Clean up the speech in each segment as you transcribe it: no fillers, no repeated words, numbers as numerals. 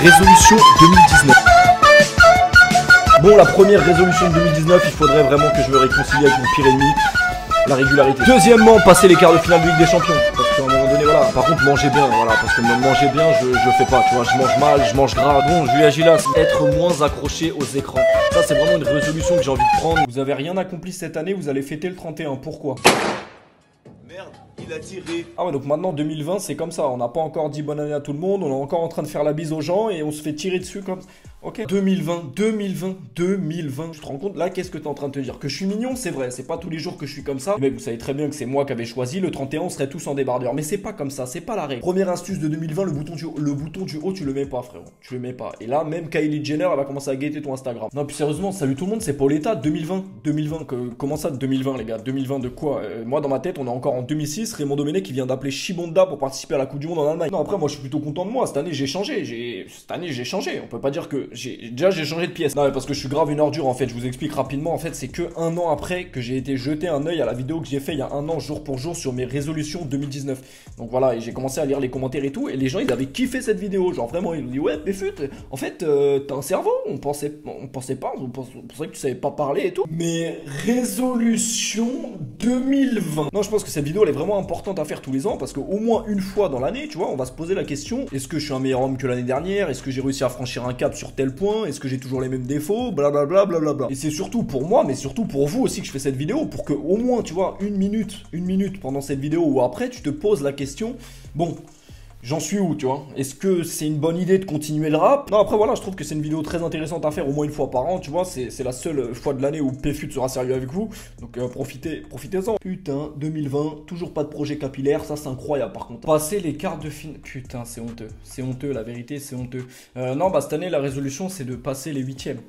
Résolution 2019. Bon, la première résolution de 2019, il faudrait vraiment que je me réconcilie avec mon pire ennemi, la régularité. Deuxièmement, passer les quarts de finale de Ligue des Champions. Parce qu'à un moment donné, voilà. Par contre, manger bien, voilà. Parce que manger bien, je fais pas, tu vois. Je mange mal, je mange gras. Bon, Julia Gilas, être moins accroché aux écrans. Ça, c'est vraiment une résolution que j'ai envie de prendre. Vous avez rien accompli cette année, vous allez fêter le 31. Pourquoi ? Merde, il a tiré. Ah ouais, donc maintenant 2020 c'est comme ça, on n'a pas encore dit bonne année à tout le monde, on est encore en train de faire la bise aux gens et on se fait tirer dessus comme ça. Ok. 2020. Tu te rends compte là, qu'est-ce que t'es en train de te dire? Que je suis mignon, c'est vrai, c'est pas tous les jours que je suis comme ça. Mais vous savez très bien que c'est moi qui avais choisi, le 31 on serait tous en débardeur. Mais c'est pas comme ça, c'est pas la règle. Première astuce de 2020, le bouton du haut, tu le mets pas frérot, tu le mets pas. Et là, même Kylie Jenner, elle va commencer à guetter ton Instagram. Non, puis sérieusement, salut tout le monde, c'est Pauletta, 2020. Comment ça 2020 les gars? 2020 de quoi? Moi dans ma tête, on est encore en 2006, Raymond Domenech qui vient d'appeler Shibonda pour participer à la Coupe du Monde en Allemagne. Non, après moi je suis plutôt content de moi, cette année j'ai changé, on peut pas dire que j'ai changé de pièce. Non mais parce que je suis grave une ordure en fait, je vous explique rapidement en fait, c'est que un an après que j'ai été jeter un œil à la vidéo que j'ai fait il y a un an jour pour jour sur mes résolutions 2019. Donc voilà, et j'ai commencé à lire les commentaires et tout, et les gens ils avaient kiffé cette vidéo, genre vraiment ils ont dit ouais Péfut, en fait t'as un cerveau, on pensait que tu savais pas parler et tout. Mais résolution 2020. Non, je pense que cette vidéo elle est vraiment importante à faire tous les ans parce qu'au moins une fois dans l'année, tu vois, on va se poser la question, est-ce que je suis un meilleur homme que l'année dernière? Est-ce que j'ai réussi à franchir un cap sur tel point? Est-ce que j'ai toujours les mêmes défauts? Blablabla, blablabla. Et c'est surtout pour moi, mais surtout pour vous aussi que je fais cette vidéo, pour que au moins, tu vois, une minute pendant cette vidéo ou après, tu te poses la question, bon, j'en suis où, tu vois? Est-ce que c'est une bonne idée de continuer le rap? Non, après voilà, je trouve que c'est une vidéo très intéressante à faire au moins une fois par an, tu vois, c'est la seule fois de l'année où Péfut sera sérieux avec vous, donc profitez-en. Putain, 2020, toujours pas de projet capillaire, ça c'est incroyable par contre. Passer les quarts de finale, putain c'est honteux, la vérité c'est honteux. Non, bah cette année la résolution c'est de passer les huitièmes.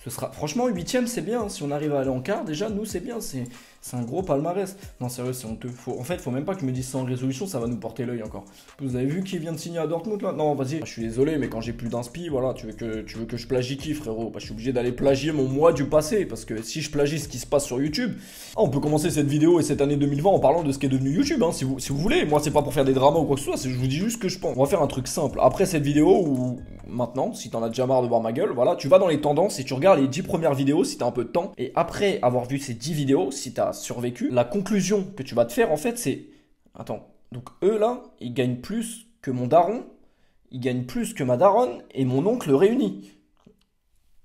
Ce sera, franchement, 8ème c'est bien, hein. Si on arrive à aller en quart, déjà, nous c'est bien, c'est un gros palmarès. Non, sérieux, c'est honteux. En fait, faut même pas que je me dise ça en résolution, ça va nous porter l'œil encore. Vous avez vu qui vient de signer à Dortmund là? Non, vas-y, je suis désolé, mais quand j'ai plus d'inspi, voilà, tu veux que je plagie qui, frérot? Bah, je suis obligé d'aller plagier mon moi du passé, parce que si je plagie ce qui se passe sur YouTube, on peut commencer cette vidéo et cette année 2020 en parlant de ce qui est devenu YouTube, hein, si vous voulez. Moi, c'est pas pour faire des dramas ou quoi que ce soit, je vous dis juste ce que je pense. On va faire un truc simple. Après cette vidéo, ou maintenant, si t'en as déjà marre de voir ma gueule, voilà, tu vas dans les tendances et tu regardes les 10 premières vidéos si t'as un peu de temps. Et après avoir vu ces 10 vidéos, si t'as survécu, la conclusion que tu vas te faire en fait c'est... Attends, donc eux là, ils gagnent plus que mon daron, ils gagnent plus que ma daronne et mon oncle réunis.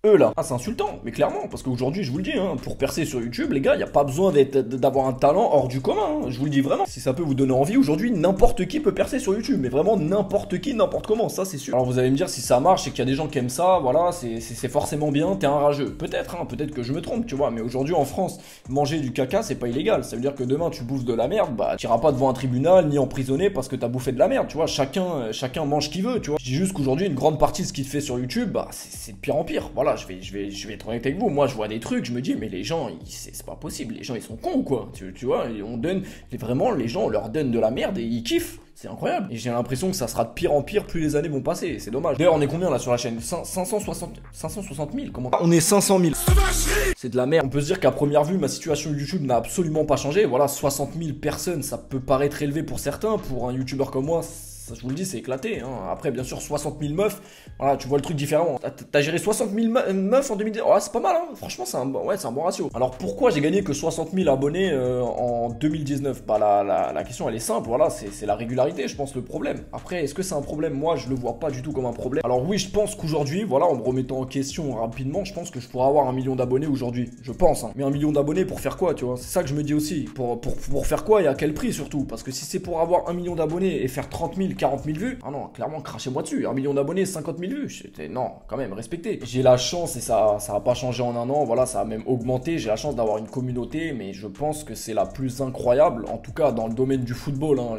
Eux là. Ah, c'est insultant, mais clairement, parce qu'aujourd'hui, je vous le dis, hein, pour percer sur YouTube, les gars, il n'y a pas besoin d'avoir un talent hors du commun, hein, je vous le dis vraiment. Si ça peut vous donner envie, aujourd'hui, n'importe qui peut percer sur YouTube, mais vraiment n'importe qui, n'importe comment, ça c'est sûr. Alors vous allez me dire, si ça marche, c'est qu'il y a des gens qui aiment ça, voilà, c'est forcément bien, t'es un rageux. Peut-être, hein, peut-être que je me trompe, tu vois, mais aujourd'hui en France, manger du caca, c'est pas illégal. Ça veut dire que demain, tu bouffes de la merde, bah, t'iras pas devant un tribunal, ni emprisonné parce que t'as bouffé de la merde, tu vois, chacun mange ce qu'il veut, tu vois. Je dis juste qu'aujourd'hui, une grande partie de ce qui se fait sur YouTube, bah, c'est de pire en pire. Voilà, je vais être honnête avec vous, moi je vois des trucs, je me dis mais les gens, c'est pas possible, les gens ils sont cons ou quoi, tu vois, on donne, vraiment les gens on leur donne de la merde et ils kiffent, c'est incroyable. Et j'ai l'impression que ça sera de pire en pire plus les années vont passer, c'est dommage. D'ailleurs on est combien là sur la chaîne? 560 000, comment? On est 500 000. C'est de la merde. On peut se dire qu'à première vue ma situation YouTube n'a absolument pas changé, voilà, 60 000 personnes, ça peut paraître élevé pour certains, pour un YouTuber comme moi, ça, je vous le dis, c'est éclaté. Hein. Après, bien sûr, 60 000 meufs, voilà, tu vois le truc différemment. T'as géré 60 000 meufs en 2010. Oh, c'est pas mal, hein. Franchement, c'est un bon ratio. Alors, pourquoi j'ai gagné que 60 000 abonnés en 2019? Bah, la question, elle est simple. Voilà, c'est la régularité, je pense, le problème. Après, est-ce que c'est un problème? Moi, je le vois pas du tout comme un problème. Alors, oui, je pense qu'aujourd'hui, voilà, en me remettant en question rapidement, je pense que je pourrais avoir 1 million d'abonnés aujourd'hui. Je pense, hein. Mais 1 million d'abonnés pour faire quoi, tu vois? C'est ça que je me dis aussi. Pour faire quoi et à quel prix surtout? Parce que si c'est pour avoir 1 million d'abonnés et faire 30 000, 40 000 vues, ah non, clairement, crachez-moi dessus. 1 million d'abonnés, 50 000 vues. Non, quand même, respectez. J'ai la chance, et ça a pas changé en un an, voilà, ça a même augmenté. J'ai la chance d'avoir une communauté, mais je pense que c'est la plus incroyable, en tout cas dans le domaine du football. Hein,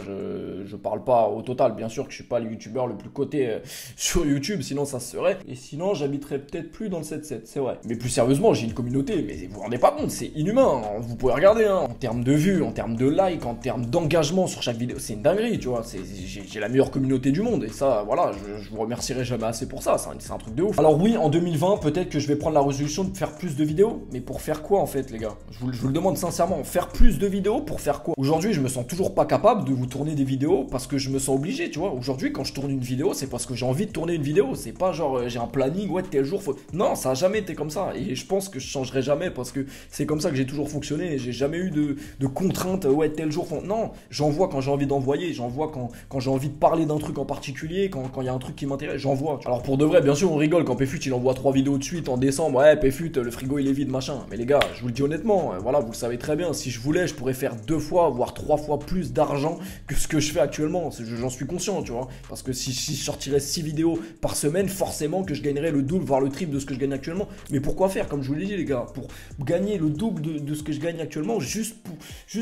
je parle pas au total, bien sûr que je suis pas le youtubeur le plus coté sur YouTube, sinon ça se serait. Et sinon, j'habiterais peut-être plus dans le 7-7, c'est vrai. Mais plus sérieusement, j'ai une communauté, mais vous vous rendez pas compte, c'est inhumain. Hein. Vous pouvez regarder, hein, en termes de vues, en termes de likes, en termes d'engagement sur chaque vidéo, c'est une dinguerie, tu vois. J'ai la meilleure communauté du monde. Et ça, voilà, je vous remercierai jamais assez pour ça. C'est un truc de ouf. Alors oui, en 2020, peut-être que je vais prendre la résolution de faire plus de vidéos. Mais pour faire quoi en fait, les gars? Je vous le demande sincèrement. Faire plus de vidéos pour faire quoi? Aujourd'hui, je me sens toujours pas capable de vous tourner des vidéos parce que je me sens obligé, tu vois. Aujourd'hui, quand je tourne une vidéo, c'est parce que j'ai envie de tourner une vidéo. C'est pas genre j'ai un planning, ouais, tel jour faut. Non, ça a jamais été comme ça. Et je pense que je changerai jamais parce que c'est comme ça que j'ai toujours fonctionné. J'ai jamais eu de contraintes, ouais, tel jour faut. Non, j'envoie quand j'ai envie d'envoyer. J'envoie quand j'ai envie de parler d'un truc en particulier, quand il y a un truc qui m'intéresse, j'envoie. Alors pour de vrai, bien sûr, on rigole quand Péfut il envoie 3 vidéos de suite en décembre. Ouais, Péfut, le frigo il est vide, machin. Mais les gars, je vous le dis honnêtement, voilà, vous le savez très bien. Si je voulais, je pourrais faire 2 fois, voire 3 fois plus d'argent que ce que je fais actuellement. J'en suis conscient, tu vois. Parce que si je sortirais 6 vidéos par semaine, forcément que je gagnerais le double, voire le triple de ce que je gagne actuellement. Mais pourquoi faire, comme je vous l'ai dit, les gars, pour gagner le double de ce que je gagne actuellement, juste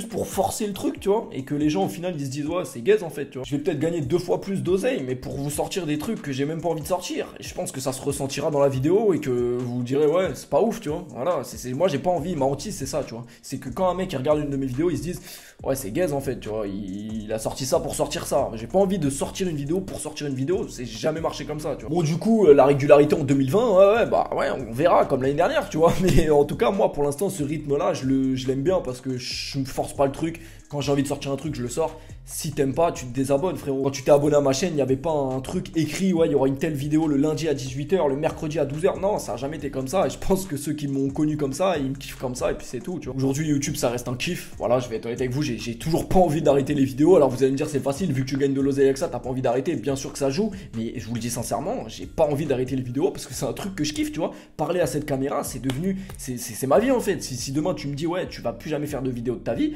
pour forcer le truc, tu vois. Et que les gens, au final, ils se disent, ouais, c'est gaze en fait, tu vois. Je vais peut-être gagner 2 fois plus d'oseille, mais pour vous sortir des trucs que j'ai même pas envie de sortir. Et je pense que ça se ressentira dans la vidéo et que vous vous direz, ouais, c'est pas ouf, tu vois. Voilà, moi, j'ai pas envie, ma hantise, c'est ça, tu vois. C'est que quand un mec il regarde une de mes vidéos, ils se disent, ouais, c'est gaze en fait, tu vois. Il a sorti ça pour sortir ça. J'ai pas envie de sortir une vidéo pour sortir une vidéo, c'est jamais marché comme ça, tu vois. Bon, du coup, la régularité en 2020, ouais, on verra comme l'année dernière, tu vois. Mais en tout cas, moi, pour l'instant, ce rythme-là, je l'aime bien parce que je me force pas le truc. Quand j'ai envie de sortir un truc, je le sors. Si t'aimes pas, tu te désabonnes, frérot. Quand tu t'es abonné à ma chaîne, il n'y avait pas un truc écrit, ouais, il y aura une telle vidéo le lundi à 18h, le mercredi à 12h. Non, ça a jamais été comme ça. Et je pense que ceux qui m'ont connu comme ça, ils me kiffent comme ça, et puis c'est tout, tu vois. Aujourd'hui, YouTube, ça reste un kiff. Voilà, je vais être honnête avec vous, j'ai toujours pas envie d'arrêter les vidéos. Alors vous allez me dire, c'est facile, vu que tu gagnes de l'oseille avec ça, t'as pas envie d'arrêter. Bien sûr que ça joue, mais je vous le dis sincèrement, j'ai pas envie d'arrêter les vidéos parce que c'est un truc que je kiffe, tu vois. Parler à cette caméra, c'est devenu, c'est ma vie en fait. Si demain tu me dis, ouais, tu vas plus jamais faire de vidéo de ta vie,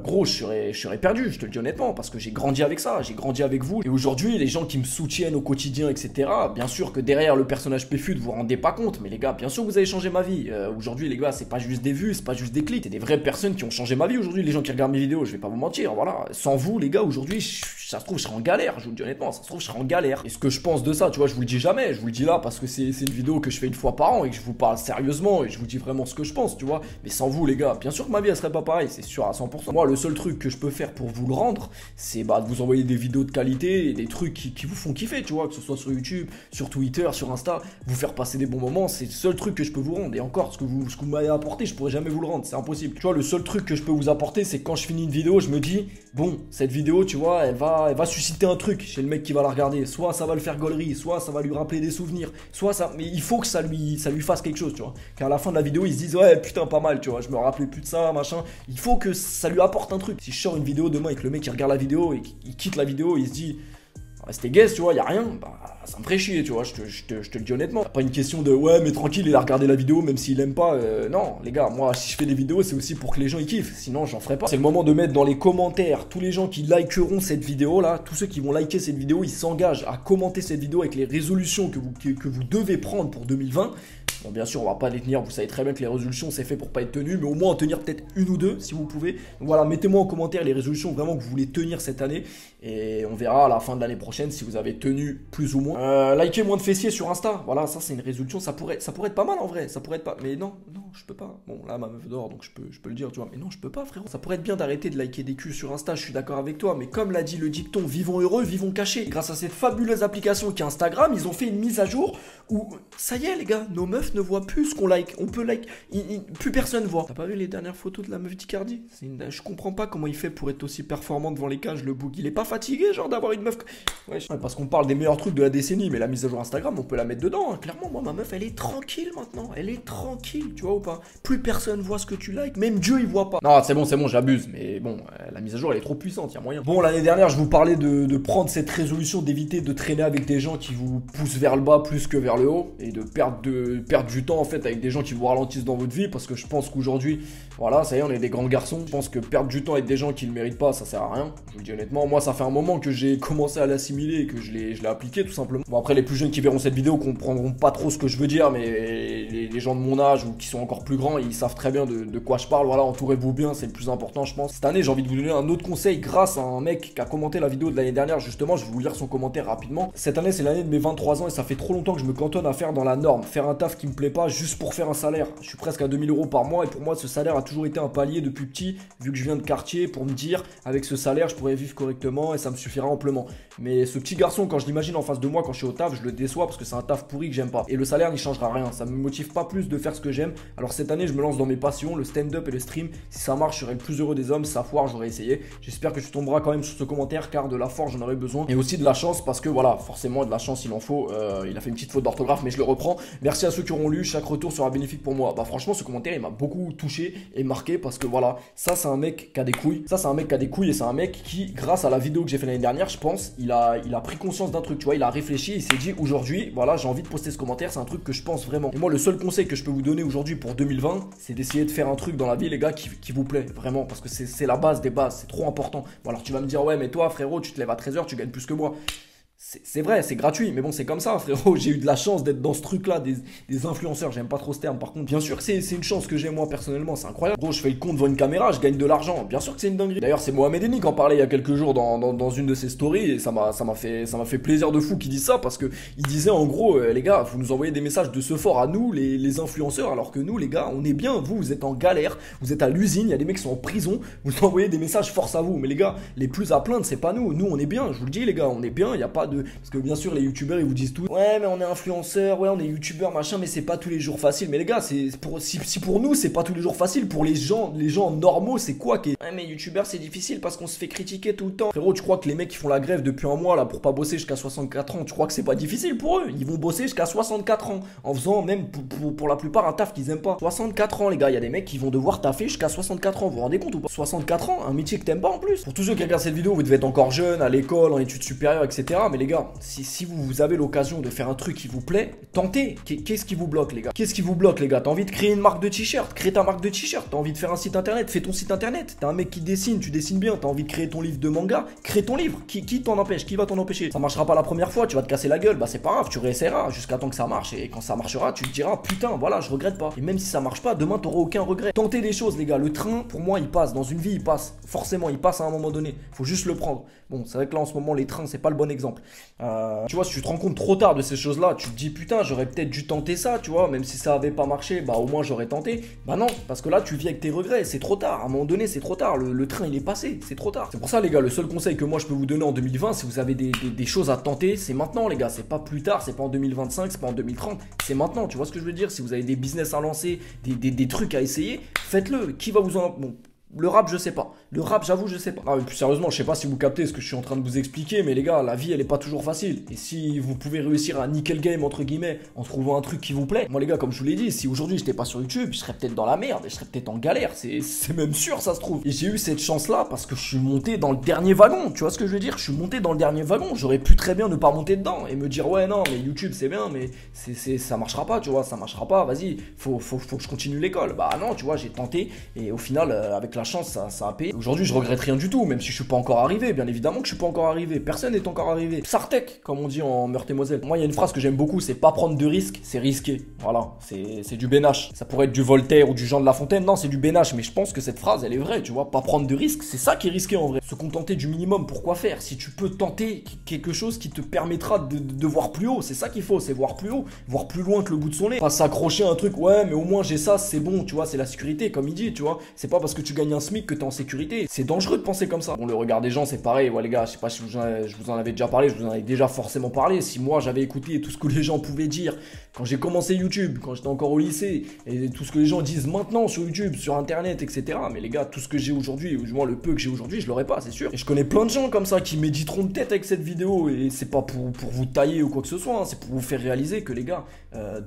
gros, je serais perdu, je te le dis honnêtement, parce que j'ai grandi avec ça, j'ai grandi avec vous. Et aujourd'hui, les gens qui me soutiennent au quotidien, etc., bien sûr que derrière le personnage Péfut, vous vous rendez pas compte, mais les gars, bien sûr que vous avez changé ma vie. Aujourd'hui, les gars, c'est pas juste des vues, c'est pas juste des clics, c'est des vraies personnes qui ont changé ma vie aujourd'hui. Les gens qui regardent mes vidéos, je vais pas vous mentir, voilà. Sans vous, les gars, aujourd'hui, ça se trouve, je serais en galère, je vous le dis honnêtement, ça se trouve, je serais en galère. Et ce que je pense de ça, tu vois, je vous le dis jamais, je vous le dis là parce que c'est une vidéo que je fais une fois par an et que je vous parle sérieusement et je vous dis vraiment ce que je pense, tu vois. Mais sans vous, les gars, bien sûr que ma vie, elle serait pas pareille, c'est sûr à 100%. Moi, le seul truc que je peux faire pour vous le rendre, c'est de vous envoyer des vidéos de qualité et des trucs qui vous font kiffer, tu vois, que ce soit sur YouTube, sur Twitter, sur Insta, vous faire passer des bons moments, c'est le seul truc que je peux vous rendre. Et encore, ce que vous m'avez apporté, je pourrais jamais vous le rendre, c'est impossible. Tu vois, le seul truc que je peux vous apporter, c'est quand je finis une vidéo, je me dis, bon, cette vidéo, tu vois, elle va susciter un truc chez le mec qui va la regarder. Soit ça va le faire gaulerie, soit ça va lui rappeler des souvenirs, soit ça. Mais il faut que ça lui fasse quelque chose, tu vois. Qu'à la fin de la vidéo, il se dise, ouais, putain, pas mal, tu vois, je me rappelais plus de ça, machin. Il faut que ça lui apporte un truc. Si je sors une vidéo demain et que le mec il regarde la vidéo et qu'il quitte la vidéo, il se dit, c'était gaze, tu vois, y a rien, bah ça me ferait chier, tu vois, je te le dis honnêtement. Pas une question de ouais, mais tranquille, il a regardé la vidéo, même s'il aime pas. Non, les gars, moi, si je fais des vidéos, c'est aussi pour que les gens y kiffent, sinon j'en ferai pas. C'est le moment de mettre dans les commentaires tous les gens qui likeront cette vidéo là, tous ceux qui vont liker cette vidéo, ils s'engagent à commenter cette vidéo avec les résolutions que vous devez prendre pour 2020. Bon, bien sûr, on va pas les tenir, vous savez très bien que les résolutions c'est fait pour pas être tenu, mais au moins en tenir peut-être une ou deux si vous pouvez. Donc voilà, mettez-moi en commentaire les résolutions vraiment que vous voulez tenir cette année et on verra à la fin de l'année prochaine si vous avez tenu plus ou moins. Likez moins de fessiers sur Insta, voilà, ça c'est une résolution, ça pourrait être pas mal en vrai, ça pourrait être pas, mais non, je peux pas. Bon, là ma meuf dort donc je peux le dire, tu vois, mais non, je peux pas, frérot. Ça pourrait être bien d'arrêter de liker des culs sur Insta, je suis d'accord avec toi, mais comme l'a dit le dicton, vivons heureux, vivons cachés. Grâce à cette fabuleuse application qui est Instagram, ils ont fait une mise à jour où ça y est les gars, nos meufs ne voient plus ce qu'on like, on peut like, plus personne voit. T'as pas vu les dernières photos de la meuf d'Icardi? Je comprends pas comment il fait pour être aussi performant devant les cages, le bouc. Il est pas fatigué, genre d'avoir une meuf. Ouais, parce qu'on parle des meilleurs trucs de la décennie, mais la mise à jour Instagram, on peut la mettre dedans. Hein. Clairement, moi, ma meuf, elle est tranquille maintenant. Elle est tranquille, tu vois ou pas? Plus personne voit ce que tu likes, même Dieu, il voit pas. Non, c'est bon, j'abuse, mais bon, la mise à jour, elle est trop puissante, y a moyen. Bon, l'année dernière, je vous parlais de prendre cette résolution, d'éviter de traîner avec des gens qui vous poussent vers le bas plus que vers le haut, et de perdre du temps, en fait, avec des gens qui vous ralentissent dans votre vie, parce que je pense qu'aujourd'hui, voilà, ça y est, on est des grands garçons. Je pense que perdre du temps avec des gens qui ne le méritent pas, ça sert à rien. Je vous le dis honnêtement, moi, ça fait un moment que j'ai commencé à l'assimiler et que je l'ai appliqué, tout simplement. Bon, après, les plus jeunes qui verront cette vidéo comprendront pas trop ce que je veux dire, mais les gens de mon âge ou qui sont encore plus grands, ils savent très bien de quoi je parle. Voilà, entourez-vous bien, c'est le plus important, je pense. Cette année, j'ai envie de vous donner un autre conseil grâce à un mec qui a commenté la vidéo de l'année dernière. Justement, je vais vous lire son commentaire rapidement. Cette année, c'est l'année de mes 23 ans et ça fait trop longtemps que je me cantonne à faire dans la norme, faire un taf qui me plaît pas juste pour faire un salaire. Je suis presque à 2000 € par mois et pour moi, ce salaire a toujours été un palier depuis petit, vu que je viens de quartier, pour me dire, avec ce salaire, je pourrais vivre correctement et ça me suffira amplement. Mais ce petit garçon, quand je l'imagine en face de moi, quand je suis au taf, je le déçois parce que c'est un taf pourri que j'aime pas. Et le salaire n'y changera rien, ça me motive pas plus de faire ce que j'aime. Alors cette année, je me lance dans mes passions, le stand-up et le stream. Si ça marche, je serai le plus heureux des hommes. Si ça foire, j'aurais essayé. J'espère que tu tomberas quand même sur ce commentaire car de la force, j'en aurais besoin. Et aussi de la chance parce que voilà, forcément de la chance, il en faut. Il a fait une petite faute d'orthographe, mais je le reprends. Merci à ceux qui auront lu, chaque retour sera bénéfique pour moi. Bah franchement, ce commentaire, il m'a beaucoup touché et marqué parce que voilà, ça c'est un mec qui a des couilles. Ça c'est un mec qui a des couilles et c'est un mec qui, grâce à la vidéo que j'ai fait l'année dernière, je pense, il a pris conscience d'un truc, tu vois, il a réfléchi, il s'est dit aujourd'hui, voilà, j'ai envie de poster ce commentaire, c'est un truc que je pense vraiment. Et moi, le seul conseil que je peux vous donner aujourd'hui pour 2020, c'est d'essayer de faire un truc dans la vie, les gars, qui vous plaît, vraiment, parce que c'est la base des bases, c'est trop important. Bon, alors tu vas me dire, ouais, mais toi, frérot, tu te lèves à 13 h, tu gagnes plus que moi. C'est vrai, c'est gratuit, mais bon, c'est comme ça, frérot. J'ai eu de la chance d'être dans ce truc-là, des influenceurs. J'aime pas trop ce terme, par contre. Bien sûr que c'est une chance que j'ai, moi, personnellement. C'est incroyable. Gros, je fais le con devant une caméra, je gagne de l'argent. Bien sûr que c'est une dinguerie. D'ailleurs, c'est Mohamed Eni qui en parlait il y a quelques jours dans une de ses stories. Et ça m'a fait plaisir de fou qu'il dise ça, parce que il disait, en gros, les gars, vous nous envoyez des messages de ce fort à nous, les influenceurs, alors que nous, les gars, on est bien. Vous êtes en galère. Vous êtes à l'usine. Il y a des mecs qui sont en prison. Vous envoyez des messages force à vous. Mais les gars, les plus à plaindre, c'est pas nous. Nous, on est bien. Je vous le dis, les gars, on est bien. Il y a pas de. Parce que bien sûr, les youtubeurs ils vous disent tout, ouais mais on est influenceur, ouais on est youtubeur machin, mais c'est pas tous les jours facile. Mais les gars, si pour nous c'est pas tous les jours facile, pour les gens normaux c'est quoi qui est... Ouais mais youtubeur c'est difficile parce qu'on se fait critiquer tout le temps. Frérot, tu crois que les mecs qui font la grève depuis un mois là pour pas bosser jusqu'à 64 ans, tu crois que c'est pas difficile pour eux? Ils vont bosser jusqu'à 64 ans en faisant même pour la plupart un taf qu'ils aiment pas. 64 ans les gars, il y a des mecs qui vont devoir taffer jusqu'à 64 ans, vous vous rendez compte ou pas? 64 ans, un métier que t'aimes pas en plus. Pour tous ceux qui regardent cette vidéo, vous devez être encore jeune, à l'école, en études supérieures, etc. Mais les gars, si vous avez l'occasion de faire un truc qui vous plaît, tentez. Qu'est-ce qui vous bloque, les gars? Qu'est-ce qui vous bloque, les gars? T'as envie de créer une marque de t-shirt? Crée ta marque de t-shirt. T'as envie de faire un site internet? Fais ton site internet. T'es un mec qui dessine, tu dessines bien. T'as envie de créer ton livre de manga? Crée ton livre. Qui t'en empêche? Qui va t'en empêcher? Ça marchera pas la première fois, tu vas te casser la gueule. Bah, c'est pas grave, tu réessayeras jusqu'à temps que ça marche. Et quand ça marchera, tu te diras, putain, voilà, je regrette pas. Et même si ça marche pas, demain, t'auras aucun regret. Tentez des choses, les gars. Le train, pour moi, il passe. Dans une vie, il passe. Forcément, il passe à un moment donné. Faut juste le prendre. Bon, c'est vrai que là, en ce moment, les trains, c'est pas le bon exemple. Tu vois, si tu te rends compte trop tard de ces choses-là, tu te dis putain, j'aurais peut-être dû tenter ça, tu vois, même si ça avait pas marché, bah au moins j'aurais tenté. Bah non, parce que là tu vis avec tes regrets, c'est trop tard, à un moment donné c'est trop tard, le train il est passé, c'est trop tard. C'est pour ça les gars, le seul conseil que moi je peux vous donner en 2020, si vous avez des choses à tenter, c'est maintenant les gars, c'est pas plus tard, c'est pas en 2025, c'est pas en 2030, c'est maintenant, tu vois ce que je veux dire? Si vous avez des business à lancer, des trucs à essayer, faites-le. Qui va vous en... Bon, le rap, je sais pas. Le rap, j'avoue, je sais pas. Ah, mais plus sérieusement, je sais pas si vous captez ce que je suis en train de vous expliquer, mais les gars, la vie, elle est pas toujours facile. Et si vous pouvez réussir à niquer le game, entre guillemets, en trouvant un truc qui vous plaît, moi, les gars, comme je vous l'ai dit, si aujourd'hui j'étais pas sur YouTube, je serais peut-être dans la merde, et je serais peut-être en galère. C'est même sûr, ça se trouve. Et j'ai eu cette chance-là parce que je suis monté dans le dernier wagon. Tu vois ce que je veux dire? Je suis monté dans le dernier wagon. J'aurais pu très bien ne pas monter dedans et me dire, ouais, non, mais YouTube, c'est bien, mais ça marchera pas, tu vois, ça marchera pas. Vas-y, faut que je continue l'école. Bah non, tu vois, j'ai tenté, et au final, avec la chance, ça a payé. Aujourd'hui, je regrette rien du tout, même si je suis pas encore arrivé. Bien évidemment que je suis pas encore arrivé. Personne n'est encore arrivé. Sartec, comme on dit en Meurthe-et-Moselle. Moi, il y a une phrase que j'aime beaucoup, c'est pas prendre de risques, c'est risquer. Voilà, c'est du Bénache. Ça pourrait être du Voltaire ou du Jean de La Fontaine. Non, c'est du Bénache, mais je pense que cette phrase, elle est vraie, tu vois. Pas prendre de risques, c'est ça qui est risqué en vrai. Se contenter du minimum, pourquoi faire? Si tu peux tenter quelque chose qui te permettra de voir plus haut, c'est ça qu'il faut, c'est voir plus haut, voir plus loin que le bout de son nez. Pas s'accrocher à un truc, ouais, mais au moins j'ai ça, c'est bon, tu vois, c'est la sécurité, comme il dit, tu vois. C'est pas parce que tu gagnes un SMIC que t'es en sécurité. C'est dangereux de penser comme ça. Bon, le regard des gens, c'est pareil. Ouais, les gars, je sais pas si je vous en avais déjà parlé, je vous en avais déjà forcément parlé. Si moi j'avais écouté tout ce que les gens pouvaient dire quand j'ai commencé YouTube, quand j'étais encore au lycée, et tout ce que les gens disent maintenant sur YouTube, sur internet, etc. Mais les gars, tout ce que j'ai aujourd'hui, ou du moins le peu que j'ai aujourd'hui, je l'aurais pas, c'est sûr. Et je connais plein de gens comme ça qui méditeront de tête avec cette vidéo. Et c'est pas pour vous tailler ou quoi que ce soit, hein, c'est pour vous faire réaliser que les gars,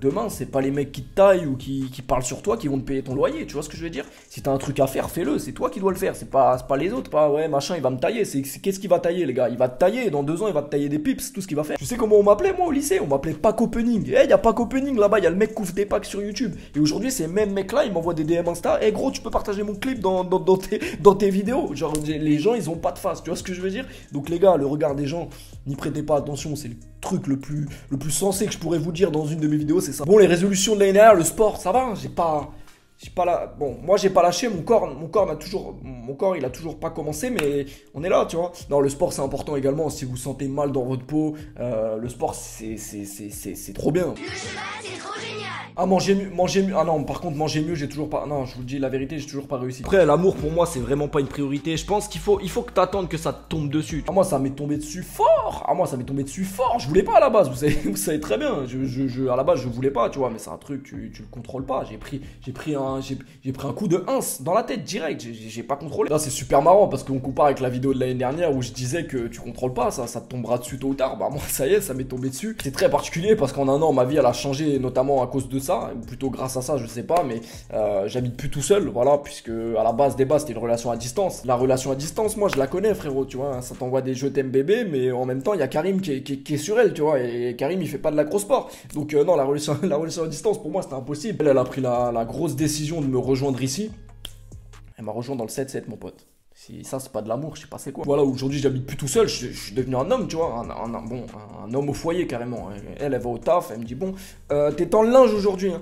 demain, c'est pas les mecs qui te taillent ou qui parlent sur toi qui vont te payer ton loyer. Tu vois ce que je veux dire? Si t'as un truc à faire, fais-le. fais-le, c'est toi qui dois le faire, c'est pas les autres, pas ouais machin il va me tailler, qu'est-ce qu'il va tailler les gars, il va te tailler, dans 2 ans il va te tailler des pips, c'est tout ce qu'il va faire. Tu sais comment on m'appelait moi au lycée, on m'appelait Pac Opening, y a Pac Opening là-bas, y a le mec qui ouvre des packs sur YouTube, et aujourd'hui ces mêmes mecs là ils m'envoient des DM Insta, gros tu peux partager mon clip dans tes vidéos, genre les gens ils ont pas de face, tu vois ce que je veux dire. Donc les gars, le regard des gens, n'y prêtez pas attention, c'est le truc le plus sensé que je pourrais vous dire dans une de mes vidéos, c'est ça. Bon, les résolutions de l'année dernière, le sport, ça va, j'ai pas là. Bon, moi j'ai pas lâché, mon corps il a toujours pas commencé, mais on est là, tu vois. Non, le sport c'est important également. Si vous sentez mal dans votre peau, le sport c'est trop bien. Le cheval c'est trop génial. Ah, manger mieux. Ah non, par contre, manger mieux, j'ai toujours pas. Non, je vous dis la vérité, j'ai toujours pas réussi. Après, l'amour pour moi, c'est vraiment pas une priorité. Je pense qu'il faut que t'attendes que ça te tombe dessus. Ah, moi, ça m'est tombé dessus fort. Je voulais pas à la base, vous savez très bien. À la base, je voulais pas, tu vois, mais c'est un truc, tu le contrôles pas. J'ai pris un coup de 1 dans la tête direct. J'ai pas contrôlé. Là, c'est super marrant parce qu'on compare avec la vidéo de l'année dernière où je disais que tu contrôles pas, ça te tombera dessus tôt ou tard. Bah, moi, ça y est, ça m'est tombé dessus. C'est très particulier parce qu'en un an, ma vie, elle a changé, notamment à cause de ça, ou plutôt grâce à ça, je sais pas, mais j'habite plus tout seul, voilà, puisque à la base des bases c'était une relation à distance. La relation à distance, moi je la connais frérot, tu vois, ça t'envoie des je t'aime bébé, mais en même temps il y a Karim qui est sur elle, tu vois, et Karim il fait pas de l'acrosport, donc non, la relation à distance pour moi c'était impossible. Elle a pris la grosse décision de me rejoindre ici, elle m'a rejoint dans le 7-7 mon pote. Si ça c'est pas de l'amour, je sais pas c'est quoi. Voilà, aujourd'hui j'habite plus tout seul, je suis devenu un homme, tu vois, un homme au foyer carrément. Elle va au taf, elle me dit bon, t'es dans le linge aujourd'hui, hein.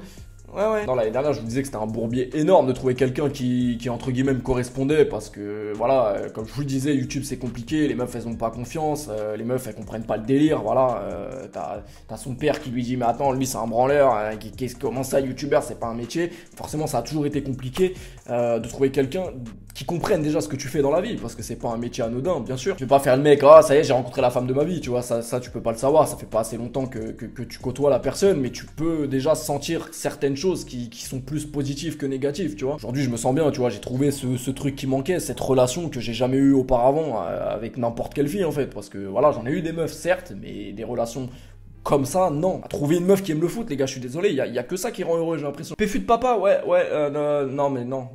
Ouais. Non, l'année dernière, je vous disais que c'était un bourbier énorme de trouver quelqu'un qui entre guillemets me correspondait parce que voilà, comme je vous le disais, YouTube c'est compliqué, les meufs elles ont pas confiance, les meufs elles comprennent pas le délire, voilà. T'as son père qui lui dit mais attends, lui c'est un branleur, comment ça, youtubeur c'est pas un métier. Forcément, ça a toujours été compliqué de trouver quelqu'un qui comprenne déjà ce que tu fais dans la vie parce que c'est pas un métier anodin, bien sûr. Tu peux pas faire le mec, ah ça y est, j'ai rencontré la femme de ma vie, tu vois, ça tu peux pas le savoir, ça fait pas assez longtemps que tu côtoies la personne, mais tu peux déjà sentir certaines choses qui sont plus positives que négatives, tu vois. Aujourd'hui, je me sens bien, tu vois, j'ai trouvé ce truc qui manquait, cette relation que j'ai jamais eu auparavant avec n'importe quelle fille en fait, parce que voilà, j'en ai eu des meufs certes, mais des relations comme ça, non. Trouver une meuf qui aime le foot, les gars, je suis désolé, il y a que ça qui rend heureux, j'ai l'impression. Péfu de papa, ouais, non, mais non,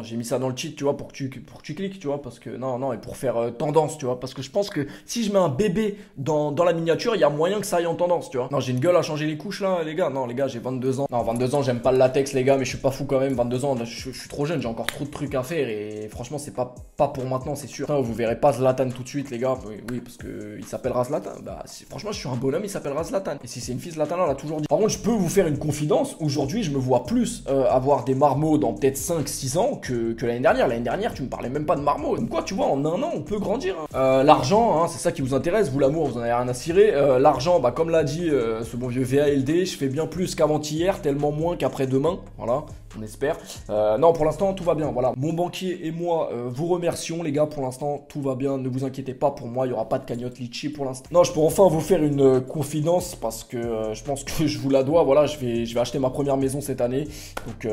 j'ai mis ça dans le cheat, tu vois, pour que tu cliques, tu vois, parce que, non, et pour faire tendance, tu vois, parce que je pense que si je mets un bébé dans la miniature, il y a moyen que ça aille en tendance, tu vois. Non, j'ai une gueule à changer les couches, là, les gars, non, les gars, j'ai 22 ans. Non, 22 ans, j'aime pas le latex, les gars, mais je suis pas fou quand même, 22 ans, je suis trop jeune, j'ai encore trop de trucs à faire, et franchement, c'est pas pour maintenant, c'est sûr. Enfin, vous verrez pas Zlatan tout de suite, les gars, oui, parce que il s'appellera Zlatan, bah, franchement, je suis un bonhomme, il s'appellera Zlatan. Et si c'est une fille, Zlatan, elle a toujours dit. Par contre, je peux vous faire une confidence. Aujourd'hui, je me vois plus avoir des marmots dans peut-être 5-6 ans que l'année dernière. L'année dernière, tu me parlais même pas de marmots. Comme quoi, tu vois, en un an, on peut grandir. L'argent, hein, c'est ça qui vous intéresse. Vous, l'amour, vous en avez rien à cirer. L'argent, bah, comme l'a dit ce bon vieux VALD, je fais bien plus qu'avant-hier, tellement moins qu'après-demain. Voilà, on espère. Non, pour l'instant, tout va bien. Voilà. Mon banquier et moi vous remercions, les gars. Pour l'instant, tout va bien. Ne vous inquiétez pas. Pour moi, il n'y aura pas de cagnotte litchi pour l'instant. Non, je peux enfin vous faire une confidence parce que je pense que je vous la dois. Voilà, je vais acheter ma première maison cette année. Donc,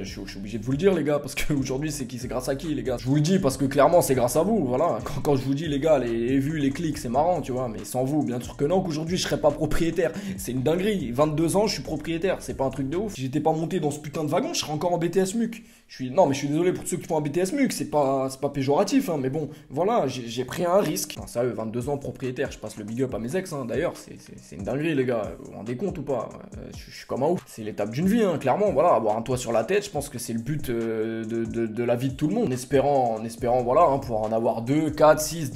je suis obligé de vous le dire, les gars, parce qu'aujourd'hui, c'est grâce à qui, les gars? Je vous le dis parce que clairement, c'est grâce à vous. Voilà, quand je vous dis, les gars, les vues, les clics, c'est marrant, tu vois, mais sans vous, bien sûr que non, qu'aujourd'hui, je serais pas propriétaire. C'est une dinguerie. 22 ans, je suis propriétaire. C'est pas un truc de ouf. Si j'étais pas monté dans ce putain de wagon, je serais encore en BTS MUC. Non, mais je suis désolé pour ceux qui font un BTS MUC. C'est pas péjoratif, hein, mais bon, voilà, j'ai pris un risque. Enfin, sérieux, 22 ans propriétaire. Je passe le big up à mes ex, hein, d'ailleurs, c'est une dinguerie, les gars. Vous vous rendez compte ou pas? Je suis comme un ouf. C'est l'étape d'une vie, hein, clairement. Voilà, avoir un toit sur la tête, je pense que c'est le but de la vie de tout le monde. En espérant, voilà, hein, pouvoir en avoir 2, 4, 6,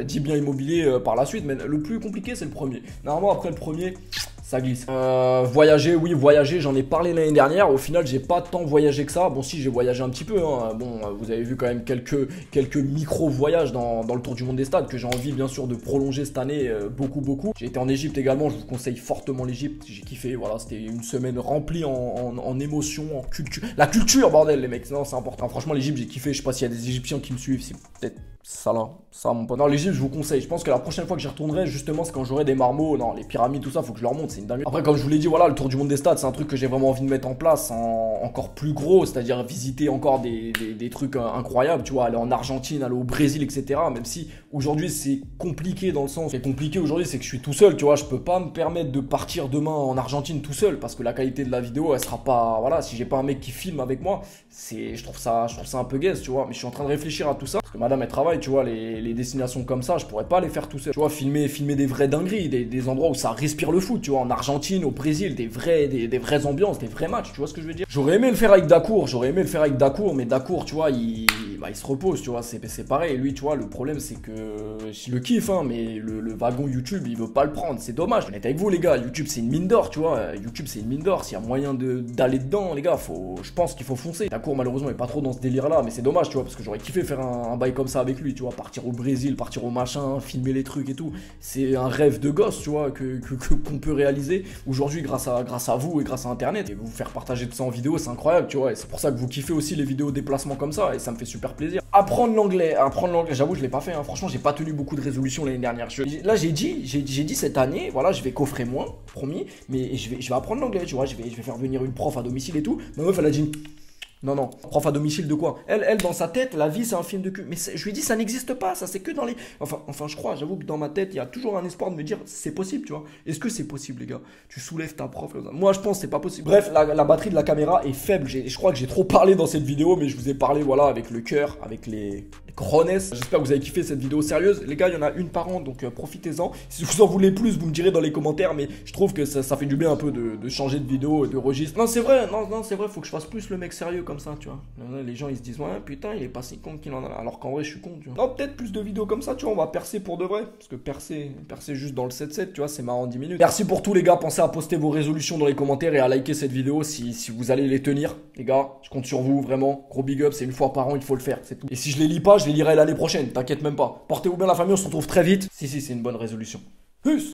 10 biens immobiliers par la suite. Mais le plus compliqué, c'est le premier. Normalement, après le premier, ça glisse. Voyager, oui, voyager, j'en ai parlé l'année dernière. Au final, j'ai pas tant voyagé que ça. Bon, si, j'ai voyagé un petit peu, hein. Bon, vous avez vu quand même quelques micro-voyages dans le tour du monde des stades que j'ai envie, bien sûr, de prolonger cette année beaucoup. J'ai été en Égypte également, je vous conseille fortement l'Égypte. J'ai kiffé, voilà, c'était une semaine remplie en émotions, en culture. La culture, bordel, les mecs, non, c'est important. Franchement, l'Égypte, j'ai kiffé. Je sais pas s'il y a des Égyptiens qui me suivent, c'est peut-être Ça là, ça mon pote. Non, l'Égypte, je vous conseille. Je pense que la prochaine fois que j'y retournerai, justement, c'est quand j'aurai des marmots. Non, les pyramides, tout ça, faut que je leur montre. C'est une dinguerie. Après, comme je vous l'ai dit, voilà, le tour du monde des stades, c'est un truc que j'ai vraiment envie de mettre en place encore plus gros. C'est-à-dire visiter encore des trucs incroyables, tu vois, aller en Argentine, aller au Brésil, etc. Même si aujourd'hui, c'est compliqué dans le sens. Ce qui est compliqué aujourd'hui, c'est que je suis tout seul, tu vois. Je peux pas me permettre de partir demain en Argentine tout seul parce que la qualité de la vidéo, elle sera pas. Voilà, si j'ai pas un mec qui filme avec moi, je trouve ça un peu gaze, tu vois. Mais je suis en train de réfléchir à tout ça parce que madame, elle travaille, tu vois, les destinations comme ça, je pourrais pas les faire tout seul. Tu vois, filmer des vraies dingueries, des endroits où ça respire le foot, tu vois, en Argentine, au Brésil, des vraies ambiances, des vrais matchs, tu vois ce que je veux dire. J'aurais aimé le faire avec Dacour, mais Dacour, tu vois, il se repose, tu vois, c'est pareil. Et lui, tu vois, le problème, c'est que je le kiffe, hein, mais le wagon YouTube, il veut pas le prendre, c'est dommage. Honnête avec vous, les gars, YouTube, c'est une mine d'or, tu vois, YouTube, c'est une mine d'or. S'il y a moyen d'aller dedans, les gars, je pense qu'il faut foncer. Dacour, malheureusement, il est pas trop dans ce délire-là, mais c'est dommage, tu vois, parce que j'aurais kiffé faire un bail comme ça avec lui, tu vois, partir au Brésil, partir au machin, filmer les trucs et tout. C'est un rêve de gosse, tu vois, qu'on peut réaliser aujourd'hui grâce à vous et grâce à Internet. Et vous faire partager tout ça en vidéo, c'est incroyable, tu vois. Et c'est pour ça que vous kiffez aussi les vidéos déplacements comme ça, et ça me fait super plaisir. Apprendre l'anglais, j'avoue, je l'ai pas fait, hein. Franchement, j'ai pas tenu beaucoup de résolutions l'année dernière. Là, j'ai dit cette année, voilà, je vais coffrer moins, promis, mais je vais apprendre l'anglais, tu vois. Je vais faire venir une prof à domicile et tout. Ma meuf, elle a dit. Non, prof à domicile de quoi? Elle, dans sa tête, la vie c'est un film de cul. Mais je lui ai dit, ça n'existe pas, ça c'est que dans les. Enfin, je crois, j'avoue que dans ma tête, il y a toujours un espoir de me dire, c'est possible, tu vois. Est-ce que c'est possible, les gars? Tu soulèves ta prof, là. Moi je pense que c'est pas possible. Bref, la batterie de la caméra est faible. Je crois que j'ai trop parlé dans cette vidéo, mais je vous ai parlé, voilà, avec le cœur, avec les cojones. J'espère que vous avez kiffé cette vidéo sérieuse. Les gars, il y en a une par an, donc profitez-en. Si vous en voulez plus, vous me direz dans les commentaires, mais je trouve que ça fait du bien un peu de changer de vidéo, de registre. Non, c'est vrai, c'est vrai, faut que je fasse plus le mec sérieux comme ça, tu vois. Les gens ils se disent ouais putain il est pas si con qu'il en a, alors qu'en vrai je suis con, tu vois. Non, peut-être plus de vidéos comme ça, tu vois, on va percer pour de vrai, parce que percer juste dans le 7-7, tu vois, c'est marrant en 10 minutes. Merci pour tout les gars, pensez à poster vos résolutions dans les commentaires et à liker cette vidéo si vous allez les tenir, les gars, je compte sur vous, vraiment, gros big up, c'est une fois par an, il faut le faire, c'est tout. Et si je les lis pas, je les lirai l'année prochaine, t'inquiète même pas. Portez-vous bien la famille, on se retrouve très vite. Si c'est une bonne résolution. Peace.